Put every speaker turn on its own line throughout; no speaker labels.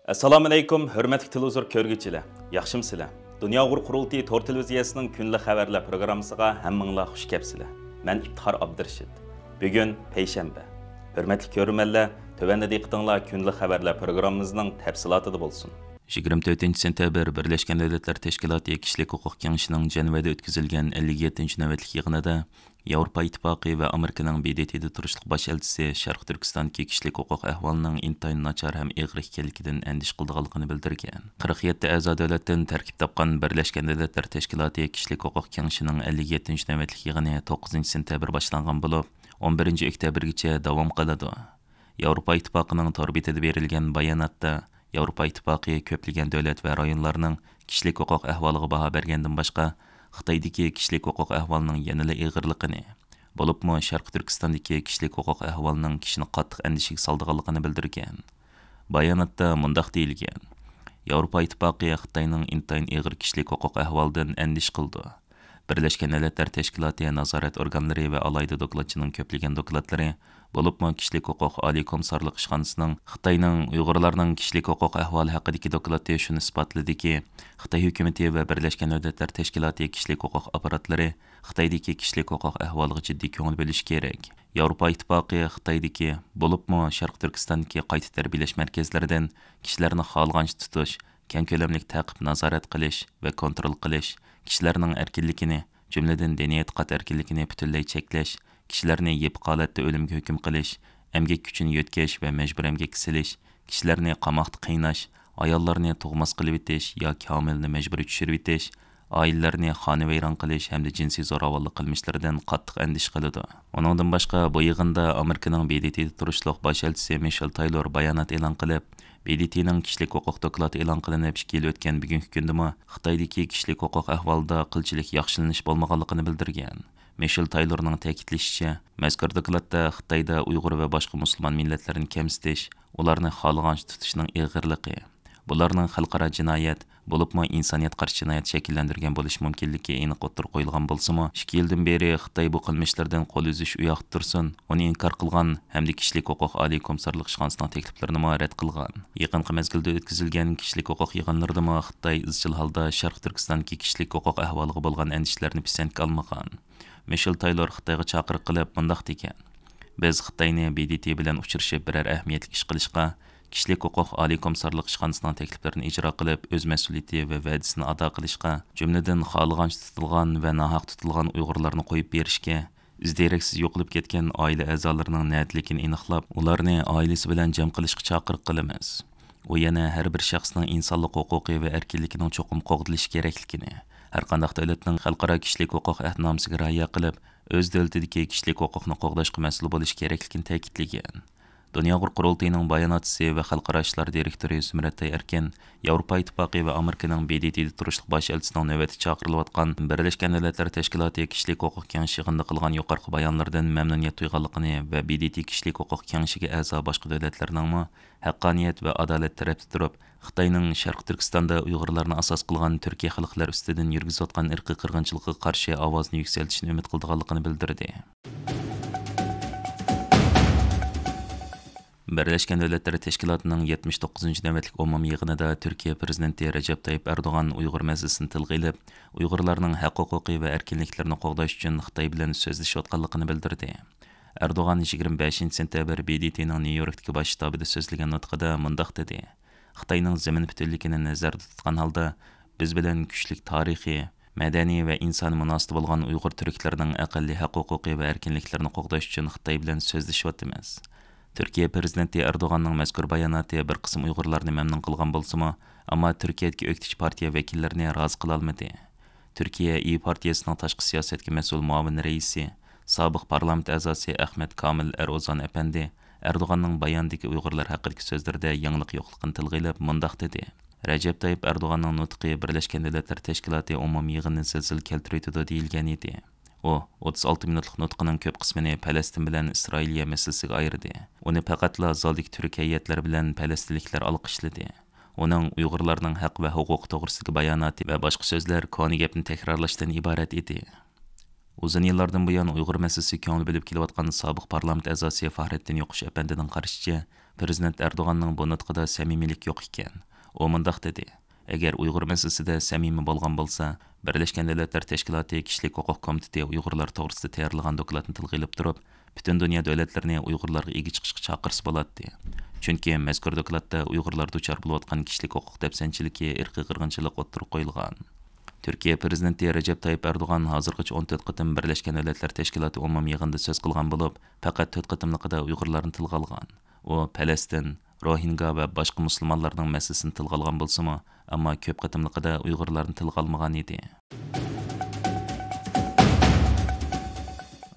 Assalomu alaykum, hurmatli televizor ko'rguvchilar. Yaxshimsizlar? Dunyo qurultiyi Tor televiziyasining kunlik xabarlar programmasiga hammanglar xush kelibsizlar. Men İftihar Abdurashid. Bugun payshanba. Hurmatli ko'ruvchilar, tövəndə diqqətinizlər kunlik xabarlar programmamızning tafsilotida bo'lsin. 24 sentyabr Birleşken Devletler Teşkilatı Kişilik Hukuk Kengashining Jenevada o'tkazilgan 57 navbatlik yig'inida Yevropa İttifaqı ve Amerikaning BDT'de turishliq bosh elchisi Sharq Turkistondagi kishilik huquq ahvolining intayin nachar ham ig'ir ekanligidan andish qilganligini bildirgan. 47 a'zo davlatdan tarkib topgan Birleşken Devletler Teşkilatı Kişilik Hukuk Kengashining 57 navbatlik yig'ini 9 sentyabr boshlangan bo'lib, 11 oktyabrgacha davom qiladi. Yevropa İttifaqıning tor betida berilgan bayonotda Yevropa İttifaqı ko'plagan davlat va rayonlarning kishilik huquq ahvoliga baho bergandan boshqa Xitoydagi kishilik huquq ahvolining yanada ig'irligini, bo'libmi Sharq Turkistondagi kishilik huquq ahvolining kishini qattiq andishiga soldiganligini bildirgan. Bayonotda mundaq deyilgan: Yevropa İttifaqı Xitoyning intayin ig'ir kishilik huquq ahvolidan andish qildi. Birleşken Devletler Teşkilatı nazorat organlari va alayda dokladchining ko'plagan dokladlari, bo'libmi kishilik huquq oliy komissarlik ishxonasining Xitoyning Uyg'urlarning kishilik huquq ahvoli haqidagi doklati shuni isbotladiki, Xitoy hukumati va Birleşken Devletler Teşkilatı kishilik huquq aparatlari Xitoydagi kishilik huquq ahvoliga jiddiy ko'ngil bo'lish kerak. Yevropa İttifaqı Xitoydagi, bo'libmi Sharq Turkistondagi qayta tarbiyalash markazlaridan kishilarni xohlagancha tutish, keng ko'lamli ta'qib nazorat qilish va kontrol qilish, kishilarning erkinligini, jumladan diniy e'tiqod erkinligini butunlay cheklash, kishilarni yeb qolatda o'limga hukm qilish, emgak kuchini yotkash va majbur emgakka silish, kishilarni qamoqda qiynash, ayollarni tug'mas qilib etish yoki homilni majburiy tushirib etish, oilalarni xonavayron qilish hamda jinsiy zo'ravonlik qilmishlaridan qattiq andish qiladi. Uningdan boshqa bu yig'inda Amerikaning BDT'da turishliq bosh elchisi Michel Taylor bayonot e'lon qilib, BDT'ning kishilik huquq doklati e'lon qilinib 2 yil o'tgan bugungi kundami Xitoydagi kishilik huquq ahvolida qilchilik yaxshilanish bo'lmaganligini bildirgan. Michel Taylorning ta'kidlashicha, mazkur dokladda Xitoyda Uyg'ur va boshqa musulmon millatlarni kamsitish, ularni xohlagancha tutishning ig'irligi, bularning xalqaro jinoyat, bo'libmi insoniyat qarshi jinoyat shakllantirgan bo'lish mumkinligi aniq o'tirib qo'yilgan bo'lsa-mu, 2 yildan beri Xitoy bu qilmishlardan qo'l uzish u yoqda tursin, uni inkor qilgan hamda kishilik huquq oliy komissarlik ishxonasining takliflarini rad qilgan. Yaqinqi mezgilda o'tkazilgan kishilik huquq yig'inlarida Xitoy izchil holda Sharq Turkistondagi kishilik huquq ahvoliga bo'lgan andishlarni pisandga olmagan. Michel Taylor Xitoyga chaqiriq qilib mundaq degan: Biz Xitoyni BDT bilan uchrashib biror ahamiyatli ish qilishga, kishilik huquq oliy komissarlik ishxonasining takliflarini ijro qilib, o'z mas'uliyati va va'dasini ado qilishga, jumladan xohlagancha tutilgan va nohaq tutilgan Uyg'urlarni qo'yib berishga, izderaksiz yo'qolib ketgan oila a'zolarining nadligini aniqlab, ularni oilasi bilan jam qilishga chaqiriq qilamiz. U yana har bir shaxsning insonlik huquqi va erkinligining cho'qim qo'g'dilishi kerakligini, har qanday davlatning xalqaro kishilik huquq ahdnomasiga rioya qilib, o'z davlatidagi kishilik huquqni qo'g'dashga mas'ul bo'lish kerakligini ta'kidlagan. Dunyo qurultiyining bayonotchisi va xalqaro ishlar direktori Zumrat Erkin, Yevropa İttifaqı va Amerikaning BDT'da turishliq bosh elchisining navbati chaqirilayotgan Birleşken Devletler Teşkilatı Kişilik Hukuk Kengashi yig'inida qilgan yuqorqi bayonlardan mamnuniyat tuyganligini va BDT Kişilik Hukuk Kengashiga a'zo boshqa davlatlarning haqqoniyat va adolat tarafda turib, Xitoyning Sharq Turkistonda Uyg'urlarni asos qilgan Turkiya xalqlar ustidan yurgizayotgan irqiy qirg'inchilikka qarshi ovozni yuksaltishni umid qilganligini bildirdi. Birleşken Devletler Teşkilatı'nın 79. navbatlik umumiy yig'inida Türkiye Prezidenti Recep Tayyip Erdoğan Uyg'ur masalasini tilga ilib, Uyg'urlarning haq-huquqi va erkinliklarini qo'g'dash uchun Xitoy bilan so'zlashayotganligini bildirdi. Erdoğan 25 sentyabr BDT'ning Nyu-Yorkdagi bosh shtabida so'zlagan nutqida mundaq dedi: Xitoyning zamin butunligini nazarda tutgan holda, biz bilan kuchli tarixiy, madaniy va insoniy munosabat bo'lgan Uyg'ur turklarining aqlli haq-huquqi va erkinliklarini qo'g'dash uchun Xitoy bilan so'zlashyapmiz. Türkiye Prezidenti Erdoğan'ның mazkur bayonoti bir qism Uyg'urlarni mamnun qilgan bo'lsa-mu, ammo Turkiyadagi o'qitish partiya vakillarini rozi qila olmadi. Turkiya İYİ partiyasining tashqi siyosatga mas'ul muavin raisi, sobiq parlament a'zosi Ahmet Kamil Erozan apandi Erdo'g'anning bayonidagi Uyg'urlar haqidagi so'zlarida yangilik yo'qligini tilga ilib mundaq dedi: Recep Tayyip Erdo'g'anning nutqi Birleşken Devletler Teşkilatı umumiy yig'inini zilzil keltirdi deyilgan edi. O 36 minutlik nutqining ko'p qismini Falastin bilan Isroiliya masalasiga ayirdi. Uni faqatla zaldagi turk hay'atlari bilan falastinliklar olqishladi. Uning Uyg'urlarning haq va huquq to'g'risidagi bayonoti va boshqa so'zlar koni gapni takrorlashdan iborat edi. Uzun yıllardan buyon Uyg'ur masalasi ko'ngil bo'lib kelayotgan sobiq parlament a'zosi Fahrettin Yo'qush apandining qarashicha, Prezident Erdo'g'anning bu nutqida samimiylik yo'q ekan. U mundaq dedi: Agar Uyg'ur masalasida samimiy bo'lgan bo'lsa, Birlashgan Davlatlar Tashkiloti Kishilik huquq komiteti Uyg'urlar to'g'risida tayyorlagan dokladni tilga ilib turib, butun dunyo davlatlarini Uyg'urlarga ega chiqishga chaqirsa bo'ladi. Chunki mazkur dokladda Uyg'urlar duchor bo'layotgan kishilik huquq dafsanchiligi, irqiy qirg'inchilik o'ttirib qo'yilgan. Türkiye Prezidenti Recep Tayyip Erdoğan hozirgacha 14 qitim Birlashgan Davlatlar Tashkiloti umumiy yig'inida so'z qilgan bo'lib, faqat 4 qitimliqida Uyg'urlarni tilga olgan. U Falastin, Rohingya va boshqa musulmonlarning masalasini tilga olgan bo'lsa-mu, ammo ko'p qitimliqida Uyg'urlarni tilga olmagan edi.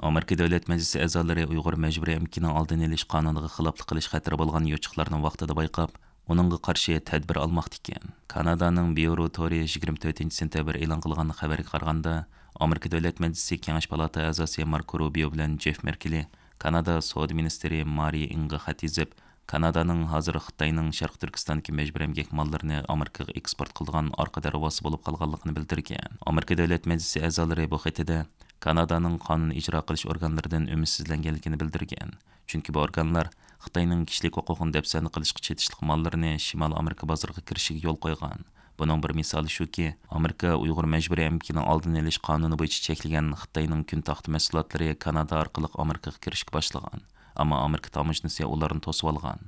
Amerika Davlat Majlisi a'zolari Uyg'ur majburiy emkining oldini olish qonuniga xiloflik qilish xatiri bo'lgan yo'chiqlarni vaqtida bayqab, uningga qarshi tadbir almoqda ekan. Kanadaning Bureau Tori 24 sentabr e'lon qilgan xabarga qaraganda, Amerika Davlat Majlisi Kengash palata a'zosi Marco Rubio bilan Jeff Merkeli Kanada Savdo ministri Mari Inga xat yozib, Kanadaning hozir Xitoyning Sharq Turkistondagi majburiy emgak mollarini Amerikaga eksport qilgan orqa darvoza bo'lib qolganligini bildirgan. Amerika Davlat Majlisi a'zolari bu xatida Kanadaning qonun ijro qilish organlaridan umidsizlanganligini bildirgan. Chunki bu organlar Xitoyning kishilik huquqini dafsan qilishga chetishlik mollarini Shimol Amerika bozoriga kirishiga yo'l qo'ygan. Buning bir misoli shuki, Amerika Uyg'ur majburiy emkining oldini olish qonuni bo'yicha cheklagan Xitoyning kun taxti mahsulotlari Kanada orqali Amerikaga kirishga boshlagan. Ammo Amerika tamoshnisi ularni to'sib olgan.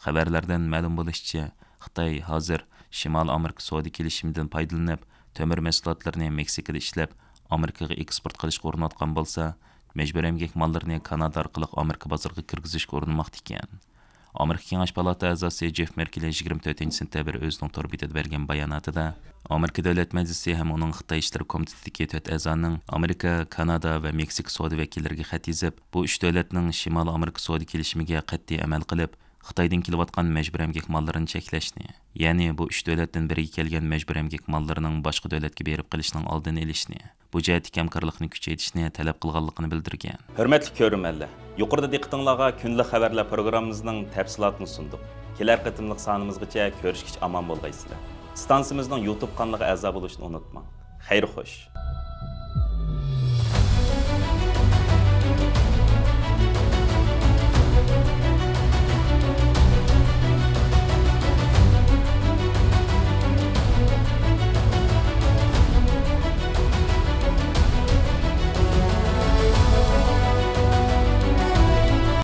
Xabarlardan ma'lum bo'lishicha, Xitoy hozir Shimol Amerika savdo kelishimidan foydalanib, temir mahsulotlarini Meksikada ishlab, Amerikaga eksport qilishga urinayotgan bo'lsa, majburiy emgak mollarini Kanada orqali Amerika bozoriga kirgizishga urinmoqda ekan. Amerika Kengash palata a'zosi Jeff Merkeli 24 sentabr o'zining to'rbitida bergan bayonotida, Amerika Davlat Majlisi ham uning Xitoy ishlari komitetidagi 4 a'zoning Amerika, Kanada va Meksika savdo vakillariga xat yozib, bu 3 davlatning Shimol Amerika savdo kelishimiga qat'iy amal qilib, Xitoydan kelayotgan majburiy emgak mollarini cheklashni, ya'ni bu 3 davlatdan biriga kelgan majburiy emgak mollarining boshqa davlatga berib qilishining oldini olishni, bu jihatdagi hamkorlikni kuchaytirishni talab qilganligini bildirgan. Hurmatli ko'ruvchilar, yuqorida diqqatingizga kunlik xabarlar programmamizning tafsilotini sundik. Kelar qitimliq sonimizgacha ko'rishgacha omon bo'lgaysizlar. Stansimizning YouTube kanaliga a'zo bo'lishni unutmang. Xayr xo'sh.